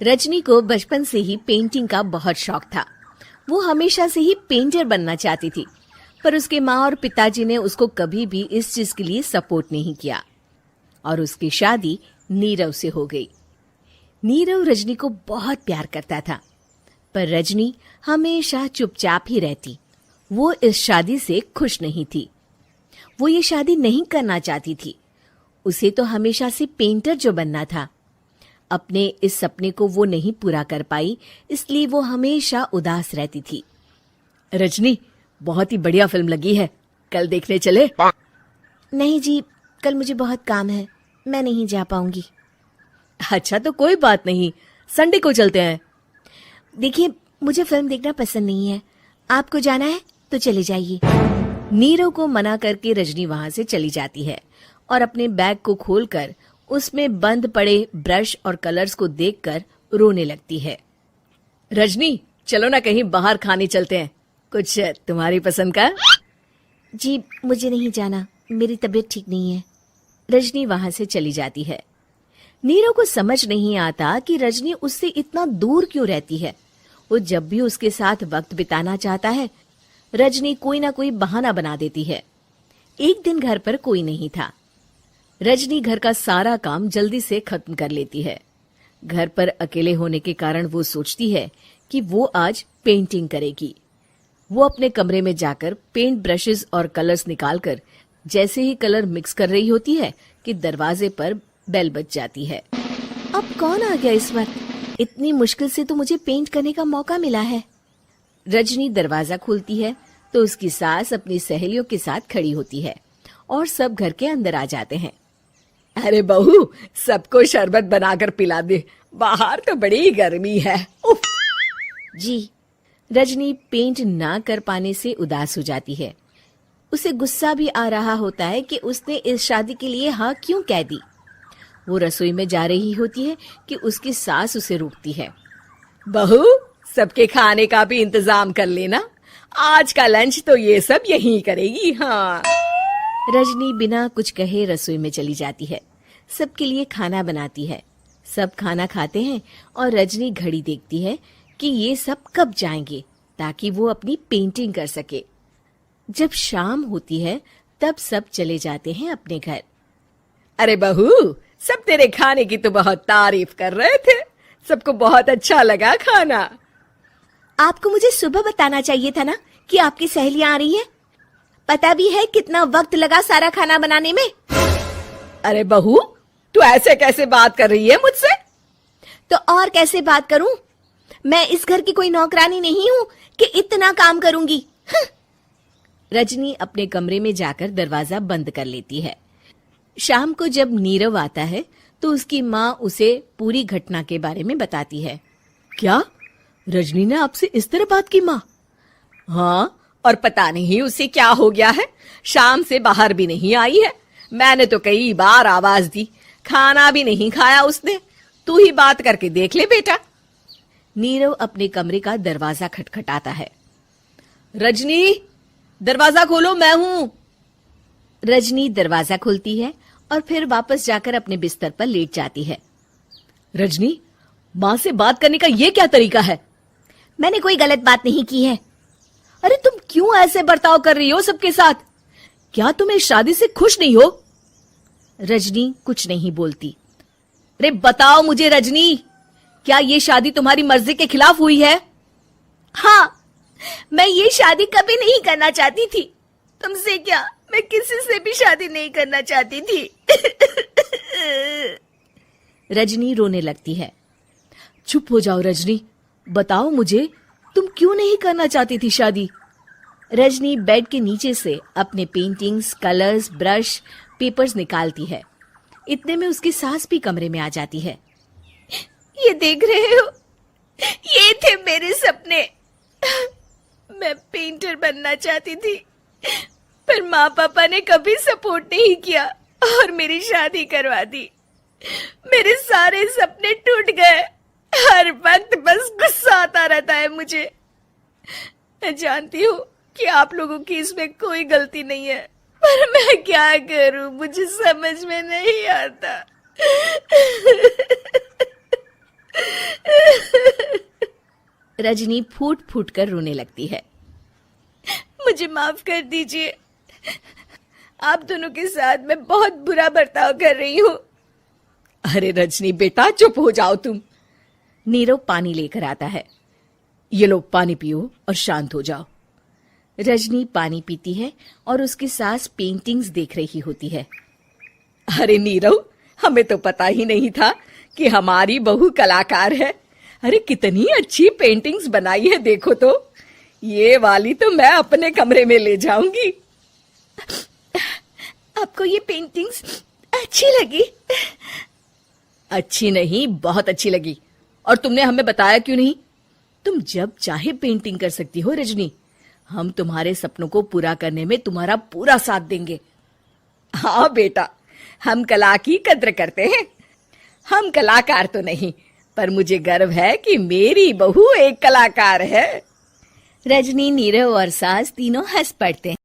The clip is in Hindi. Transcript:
रजनी को बचपन से ही पेंटिंग का बहुत शौक था। वो हमेशा से ही पेंटर बनना चाहती थी, पर उसके माँ और पिताजी ने उसको कभी भी इस चीज के लिए सपोर्ट नहीं किया और उसकी शादी नीरव से हो गई। नीरव रजनी को बहुत प्यार करता था, पर रजनी हमेशा चुपचाप ही रहती। वो इस शादी से खुश नहीं थी। वो ये शादी नहीं करना चाहती थी। उसे तो हमेशा से पेंटर जो बनना था। अपने इस सपने को वो नहीं पूरा कर पाई, इसलिए वो हमेशा उदास रहती थी। रजनी, बहुत ही बढ़िया फिल्म लगी है, कल देखने चले? नहीं जी, कल मुझे बहुत काम है, मैं नहीं जा पाऊंगी। अच्छा तो कोई बात नहीं, संडे को चलते हैं। देखिए, मुझे फिल्म देखना पसंद नहीं है। आपको जाना है तो चले जाइए। नीरव को मना करके रजनी वहां से चली जाती है और अपने बैग को खोलकर उसमें बंद पड़े ब्रश और कलर्स को देखकर रोने लगती है। रजनी, चलो ना कहीं बाहर खाने चलते हैं, कुछ तुम्हारी पसंद का। जी, मुझे नहीं जाना, मेरी तबीयत ठीक नहीं है। रजनी वहां से चली जाती है। नीरव को समझ नहीं आता कि रजनी उससे इतना दूर क्यों रहती है। वो जब भी उसके साथ वक्त बिताना चाहता है, रजनी कोई ना कोई बहाना बना देती है। एक दिन घर पर कोई नहीं था। रजनी घर का सारा काम जल्दी से खत्म कर लेती है। घर पर अकेले होने के कारण वो सोचती है कि वो आज पेंटिंग करेगी। वो अपने कमरे में जाकर पेंट ब्रशेस और कलर्स निकालकर जैसे ही कलर मिक्स कर रही होती है कि दरवाजे पर बेल बज जाती है। अब कौन आ गया इस वक्त? इतनी मुश्किल से तो मुझे पेंट करने का मौका मिला है। रजनी दरवाजा खोलती है तो उसकी सास अपनी सहेलियों के साथ खड़ी होती है और सब घर के अंदर आ जाते हैं। अरे बहू, सबको शरबत बनाकर पिला दे, बाहर तो बड़ी गर्मी है। उफ। जी। रजनी पेंट ना कर पाने से उदास हो जाती है। उसे गुस्सा भी आ रहा होता है कि उसने इस शादी के लिए हाँ क्यों कह दी। वो रसोई में जा रही होती है कि उसकी सास उसे रोकती है। बहू, सबके खाने का भी इंतजाम कर लेना, आज का लंच तो ये सब यहीं करेगी। हाँ। रजनी बिना कुछ कहे रसोई में चली जाती है। सबके लिए खाना बनाती है। सब खाना खाते हैं और रजनी घड़ी देखती है कि ये सब कब जाएंगे ताकि वो अपनी पेंटिंग कर सके। जब शाम होती है तब सब चले जाते हैं अपने घर। अरे बहू, सब तेरे खाने की तो बहुत तारीफ कर रहे थे, सबको बहुत अच्छा लगा खाना। आपको मुझे सुबह बताना चाहिए था ना कि आपकी सहेलियां आ रही हैं। पता भी है कितना वक्त लगा सारा खाना बनाने में। अरे बहू, तू ऐसे कैसे बात कर रही है मुझसे? तो और कैसे बात करूं? मैं इस घर की कोई नौकरानी नहीं हूं कि इतना काम करूंगी। रजनी अपने कमरे में जाकर दरवाजा बंद कर लेती है। शाम को जब नीरव आता है तो उसकी माँ उसे पूरी घटना के बारे में बताती है। क्या रजनी ने आपसे इस तरह बात की माँ? हाँ, और पता नहीं उसे क्या हो गया है, शाम से बाहर भी नहीं आई है। मैंने तो कई बार आवाज दी, खाना भी नहीं खाया उसने। तू ही बात करके देख ले बेटा। नीरव अपने कमरे का दरवाजा खटखटाता है। रजनी, दरवाजा खोलो, मैं हूं। रजनी दरवाजा खोलती है और फिर वापस जाकर अपने बिस्तर पर लेट जाती है। रजनी, माँ से बात करने का ये क्या तरीका है? मैंने कोई गलत बात नहीं की है। अरे तुम क्यों ऐसे बर्ताव कर रही हो सबके साथ? क्या तुम इस शादी से खुश नहीं हो? रजनी कुछ नहीं बोलती। अरे बताओ मुझे रजनी, क्या ये शादी तुम्हारी मर्जी के खिलाफ हुई है? हाँ, मैं ये शादी कभी नहीं करना चाहती थी। तुमसे क्या, मैं किसी से भी शादी नहीं करना चाहती थी। रजनी रोने लगती है। चुप हो जाओ रजनी, बताओ मुझे, तुम क्यों नहीं करना चाहती थी शादी? रजनी बेड के नीचे से अपने पेंटिंग्स, कलर्स, ब्रश, पेपर्स निकालती है। इतने में उसकी सास भी कमरे में आ जाती है। ये देख रहे हो, ये थे मेरे सपने। मैं पेंटर बनना चाहती थी, पर माँ पापा ने कभी सपोर्ट नहीं किया और मेरी शादी करवा दी। मेरे सारे सपने टूट गए। हर वक्त बस गुस्सा आता रहता है मुझे। मैं जानती हूँ कि आप लोगों की इसमें कोई गलती नहीं है, पर मैं क्या करूं, मुझे समझ में नहीं आता। रजनी फूट फूट कर रोने लगती है। मुझे माफ कर दीजिए, आप दोनों के साथ मैं बहुत बुरा बर्ताव कर रही हूँ। अरे रजनी बेटा, चुप हो जाओ तुम। नीरव पानी लेकर आता है। ये लो पानी पियो और शांत हो जाओ। रजनी पानी पीती है और उसकी सास पेंटिंग्स देख रही होती है। अरे नीरव, हमें तो पता ही नहीं था कि हमारी बहू कलाकार है। अरे कितनी अच्छी पेंटिंग्स बनाई है, देखो तो। ये वाली तो मैं अपने कमरे में ले जाऊंगी। आपको ये पेंटिंग्स अच्छी लगी? अच्छी नहीं, बहुत अच्छी लगी। और तुमने हमें बताया क्यों नहीं? तुम जब चाहे पेंटिंग कर सकती हो रजनी। हम तुम्हारे सपनों को पूरा करने में तुम्हारा पूरा साथ देंगे। हाँ बेटा, हम कला की कद्र करते हैं। हम कलाकार तो नहीं, पर मुझे गर्व है कि मेरी बहू एक कलाकार है। रजनी, नीरव और सास तीनों हंस पड़ते हैं।